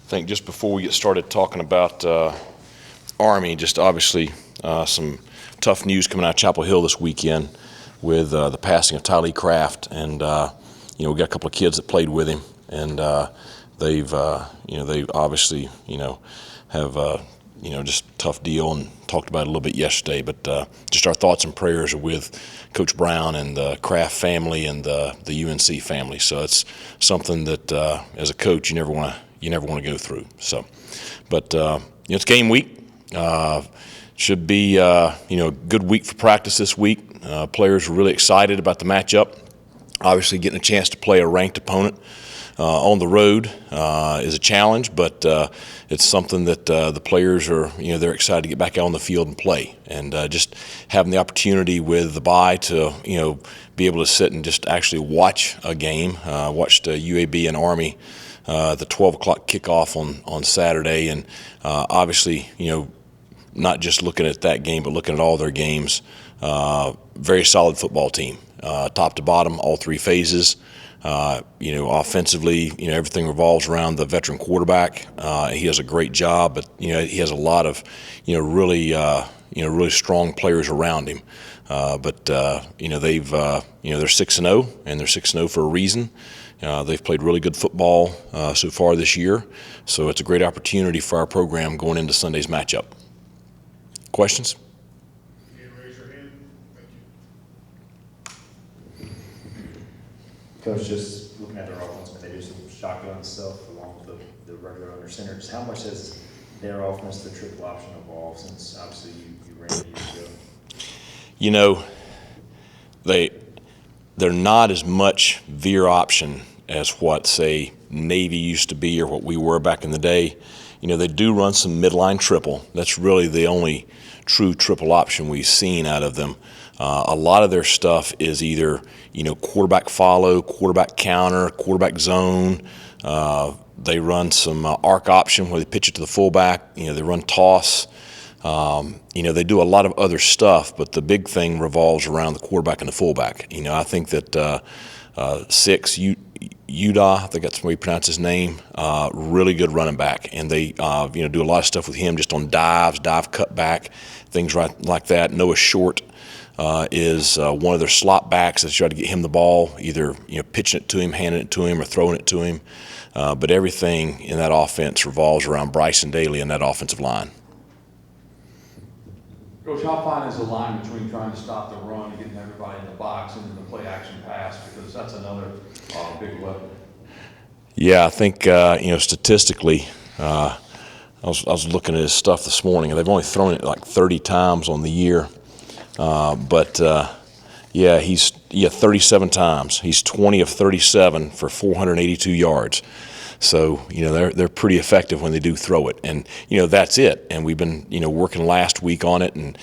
think just before we get started talking about Army, just obviously some tough news coming out of Chapel Hill this weekend with the passing of Tylee Craft, and we got a couple of kids that played with him, and they've they obviously have just a tough deal, and talked about it a little bit yesterday. But just our thoughts and prayers are with Coach Brown and the Craft family and the UNC family. So it's something that as a coach you never want to go through. So, but it's game week. Should be a good week for practice this week. Players are really excited about the matchup. Obviously, getting a chance to play a ranked opponent on the road is a challenge, but it's something that the players are, they're excited to get back out on the field and play. And just having the opportunity with the bye to, be able to sit and just actually watch a game. Watched UAB and Army, the 12 o'clock kickoff on Saturday, and obviously, not just looking at that game, but looking at all their games. Very solid football team, top to bottom, all three phases. Offensively, everything revolves around the veteran quarterback. He does a great job, but he has a lot of, really strong players around him. But they've, they're 6-0, and they're 6-0 for a reason. They've played really good football so far this year, so it's a great opportunity for our program going into Sunday's matchup. Questions? Raise your hand. Thank you. Coach, just looking at their offense, when they do some shotgun stuff along with the regular under center, just how much has their offense, the triple option, evolved since obviously you ran it years ago? They're not as much veer option as what, say, Navy used to be or what we were back in the day. They do run some midline triple. That's really the only true triple option we've seen out of them. A lot of their stuff is either, quarterback follow, quarterback counter, quarterback zone. They run some arc option where they pitch it to the fullback. They run toss. They do a lot of other stuff, but the big thing revolves around the quarterback and the fullback. I think that 6, Udah, I think that's the way you pronounce his name, really good running back. And they, do a lot of stuff with him just on dive cut back, things like that. Noah Short is one of their slot backs that's trying to get him the ball, either pitching it to him, handing it to him, or throwing it to him. But everything in that offense revolves around Bryson Daly and that offensive line. Coach, how fine is the line between trying to stop the run and getting everybody in the box and then the play action pass, because that's another big weapon? Yeah, I think statistically, I was looking at his stuff this morning, and they've only thrown it like 30 times on the year. He's 37 times. He's 20 of 37 for 482 yards. So, they're pretty effective when they do throw it. And, that's it. And we've been, working last week on it, and,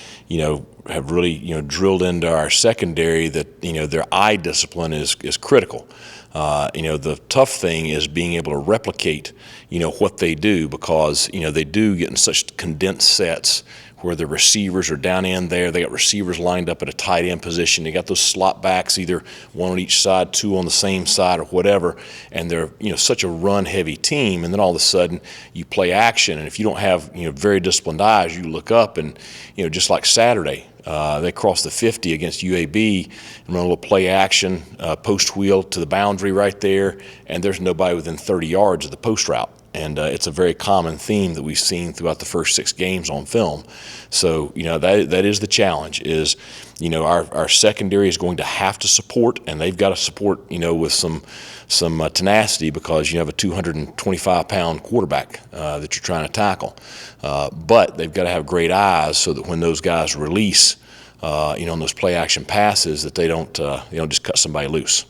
have really, drilled into our secondary that, their eye discipline is critical. The tough thing is being able to replicate, what they do, because, they do get in such condensed sets where the receivers are down in there. They got receivers lined up at a tight end position. They got those slot backs, either one on each side, two on the same side, or whatever. And they're such a run-heavy team. And then all of a sudden you play action, and if you don't have very disciplined eyes, you look up and just like Saturday, they crossed the 50 against UAB and run a little play action, post wheel to the boundary right there, and there's nobody within 30 yards of the post route. And it's a very common theme that we've seen throughout the first 6 games on film. So, that is the challenge is, our secondary is going to have to support, and they've got to support, with some tenacity, because you have a 225-pound quarterback that you're trying to tackle. But they've got to have great eyes so that when those guys release, on those play action passes, that they don't just cut somebody loose.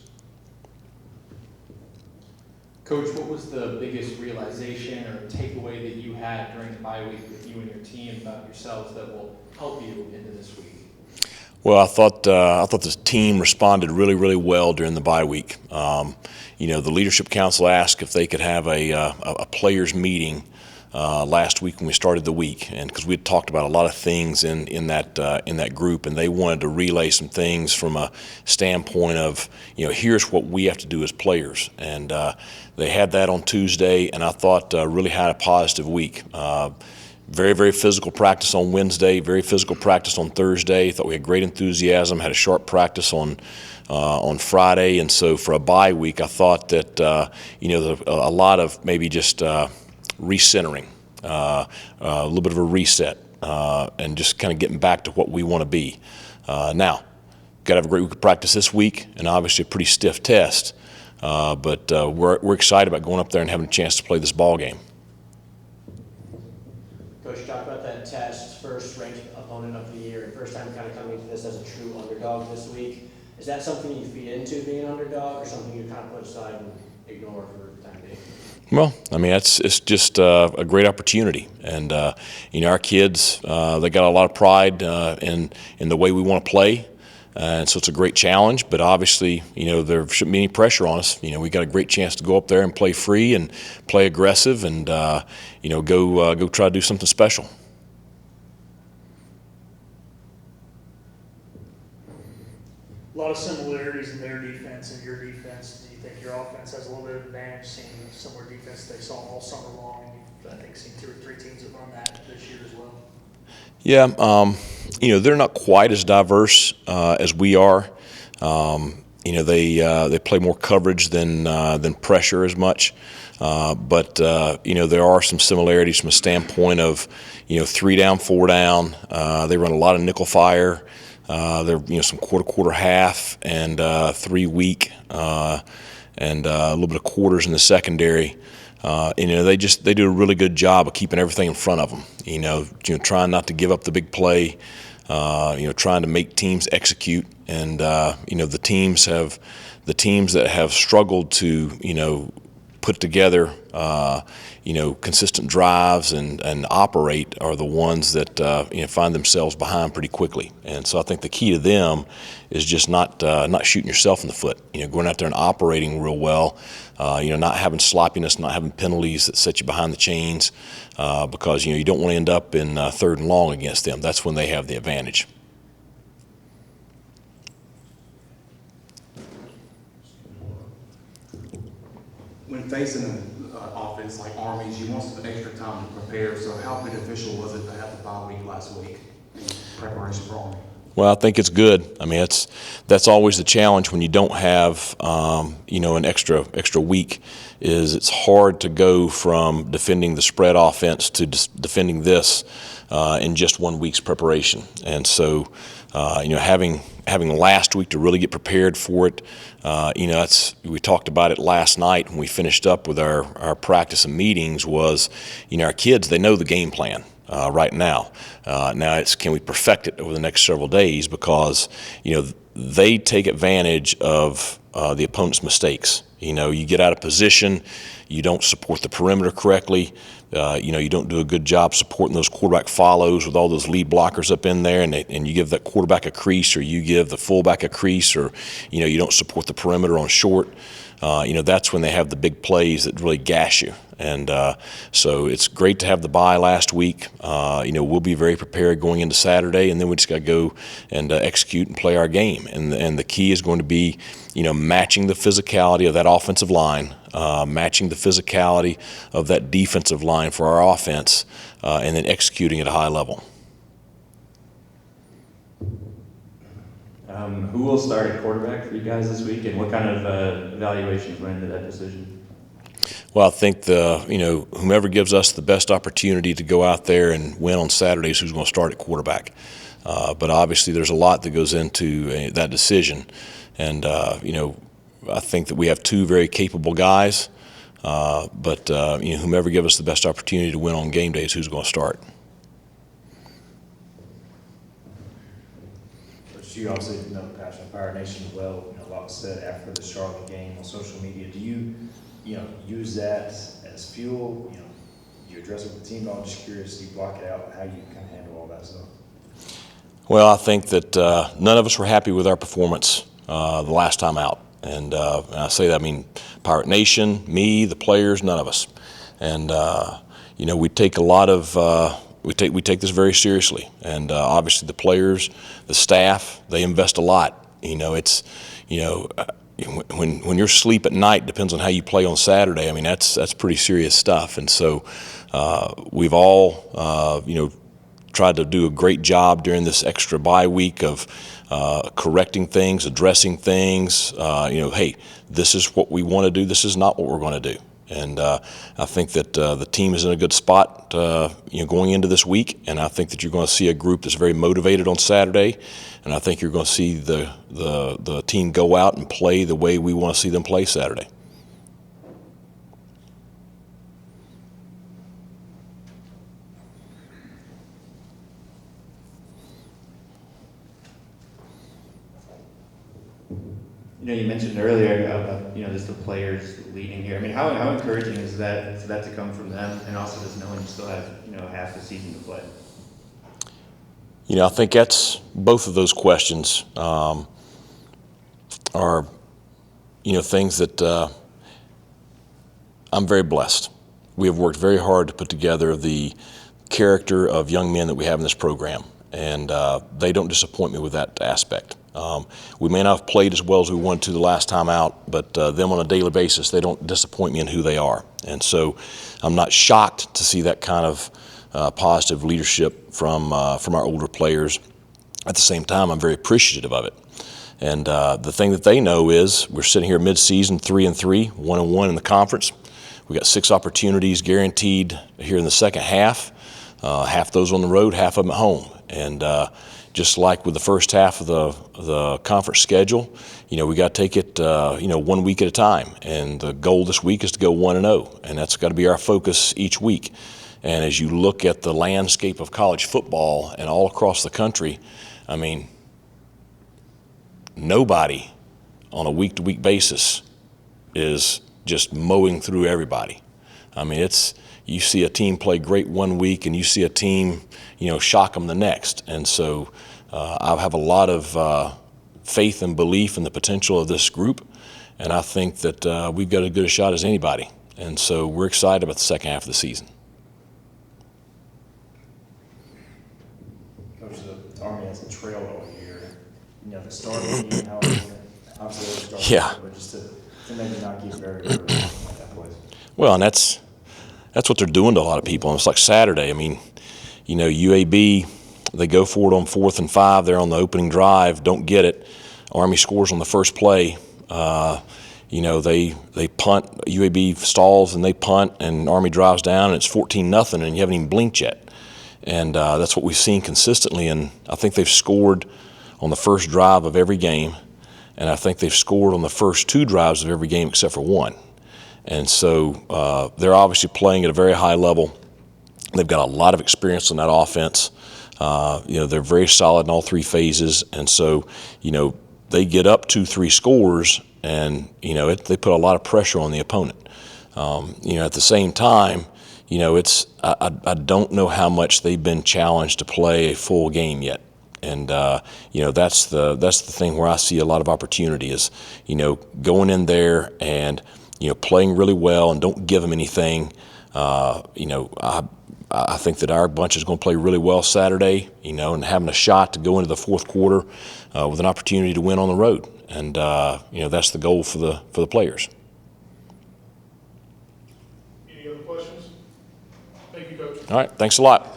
Coach, what was the biggest realization or takeaway that you had during the bye week with you and your team about yourselves that will help you into this week? Well, I thought the team responded really, really well during the bye week. The Leadership Council asked if they could have a players' meeting last week when we started the week, and because we had talked about a lot of things in that group, and they wanted to relay some things from a standpoint of, here's what we have to do as players, and they had that on Tuesday, and I thought really had a positive week. Very, very physical practice on Wednesday, very physical practice on Thursday. Thought we had great enthusiasm, had a sharp practice on Friday, and so for a bye week, I thought that a lot of maybe just recentering, a little bit of a reset, and just kind of getting back to what we want to be. Now, got to have a great week of practice this week, and obviously a pretty stiff test, but we're excited about going up there and having a chance to play this ball game. Coach, talk about that test, first ranked opponent of the year, and first time kind of coming to this as a true underdog this week. Is that something you feed into being an underdog, or something you kind of put aside and ignore for the time being? Well, I mean, it's just a great opportunity, and our kids, they got a lot of pride in the way we want to play, and so it's a great challenge. But obviously, there shouldn't be any pressure on us. We got a great chance to go up there and play free and play aggressive, and go try to do something special. A lot of similarities in their defense and your defense. Do you think your offense has a little bit of advantage, seeing the similar defense they saw all summer long? You've, I think, seen 2 or 3 teams that run that this year as well. Yeah, they're not quite as diverse as we are. They play more coverage than pressure as much. But there are some similarities from a standpoint of 3 down, 4 down. They run a lot of nickel fire. They're some quarter half and 3 weak, and a little bit of quarters in the secondary. They do a really good job of keeping everything in front of them. Trying not to give up the big play. Trying to make teams execute, and the teams that have struggled to put together consistent drives and operate are the ones that find themselves behind pretty quickly. And so I think the key to them is just not shooting yourself in the foot. Going out there and operating real well. Not having sloppiness, not having penalties that set you behind the chains, because you don't want to end up in 3rd and long against them. That's when they have the advantage. When facing an offense like Army's, you want some extra time to prepare. So how beneficial was it to have the bye week last week in preparation for Army? Well, I think it's good. I mean, that's always the challenge when you don't have an extra week. Is it's hard to go from defending the spread offense to defending this in just 1 week's preparation. And so, having last week to really get prepared for it, we talked about it last night when we finished up with our practice and meetings. Was our kids, they know the game plan. Right now. Now it's, can we perfect it over the next several days, because they take advantage of the opponent's mistakes. You get out of position, you don't support the perimeter correctly, you don't do a good job supporting those quarterback follows with all those lead blockers up in there, and you give that quarterback a crease, or you give the fullback a crease, or you don't support the perimeter on short. That's when they have the big plays that really gash you. And so it's great to have the bye last week. We'll be very prepared going into Saturday, and then we just got to go and execute and play our game. And the key is going to be, matching the physicality of that offensive line, matching the physicality of that defensive line for our offense, and then executing at a high level. Who will start at quarterback for you guys this week, and what kind of evaluations went into that decision? Well, I think whomever gives us the best opportunity to go out there and win on Saturday is who's going to start at quarterback. But obviously, there's a lot that goes into that decision, and I think that we have 2 very capable guys. But whomever gives us the best opportunity to win on game day is who's going to start. You obviously know Passion Fire Nation well. A lot was said after the Charlotte game on social media. Do you, use that as fuel? You address it with the team. I'm just curious. You block it out. How you kind of handle all that stuff? Well, I think that none of us were happy with our performance the last time out, and I say that, I mean Pirate Nation, me, the players, none of us. And you know, we take a lot of we take this very seriously, and obviously the players, the staff, they invest a lot. You know, it's, you know, when your sleep at night depends on how you play on Saturday. I mean, that's pretty serious stuff. And so we've all you know, tried to do a great job during this extra bye week of correcting things, addressing things. You know, hey, this is what we want to do. This is not what we're going to do. And I think that the team is in a good spot, you know, going into this week. And I think that you're going to see a group that's very motivated on Saturday. And I think you're going to see the team go out and play the way we want to see them play Saturday. You know, you mentioned earlier about, you know, just the players leading here. I mean, how encouraging is that for that to come from them, and also just knowing you still have, you know, half the season to play? You know, I think that's both of those questions are, you know, things that I'm very blessed. We have worked very hard to put together the character of young men that we have in this program, and they don't disappoint me with that aspect. We may not have played as well as we wanted to the last time out, but them on a daily basis, they don't disappoint me in who they are. And so I'm not shocked to see that kind of positive leadership from our older players. At the same time, I'm very appreciative of it. And the thing that they know is we're sitting here mid-season, 3-3, 1-1 in the conference. We got 6 opportunities guaranteed here in the second half. Half those on the road, half of them at home. And just like with the first half of the conference schedule, you know, we got to take it, you know, 1 week at a time. And the goal this week is to go 1-0, and that's got to be our focus each week. And as you look at the landscape of college football and all across the country, I mean, nobody on a week-to-week basis is just mowing through everybody. I mean, you see a team play great 1 week and you see a team, you know, shock them the next. And so I have a lot of faith and belief in the potential of this group, and I think that we've got as good a shot as anybody. And so we're excited about the second half of the season. Coach, the Army has a trail all year. You know, the start of the year, how obviously they start, Yeah. but just to maybe not get very early like that place. Well, and that's what they're doing to a lot of people. And it's like Saturday. I mean, you know, UAB, they go for it on 4th and 5. They're on the opening drive, don't get it. Army scores on the first play. You know, they punt. UAB stalls and they punt, and Army drives down, and it's 14-0, and you haven't even blinked yet. And that's what we've seen consistently. And I think they've scored on the first drive of every game, and I think they've scored on the first 2 drives of every game except for 1. And so they're obviously playing at a very high level. They've got a lot of experience on that offense. You know, they're very solid in all 3 phases. And so, you know, they get up 2-3 scores, and, you know, they put a lot of pressure on the opponent. You know, at the same time, you know, I don't know how much they've been challenged to play a full game yet. And, you know, that's the thing where I see a lot of opportunity is, you know, going in there and, you know, playing really well and don't give them anything. You know, I think that our bunch is going to play really well Saturday, you know, and having a shot to go into the 4th quarter with an opportunity to win on the road. And, you know, that's the goal for the players. Any other questions? Thank you, Coach. All right, thanks a lot.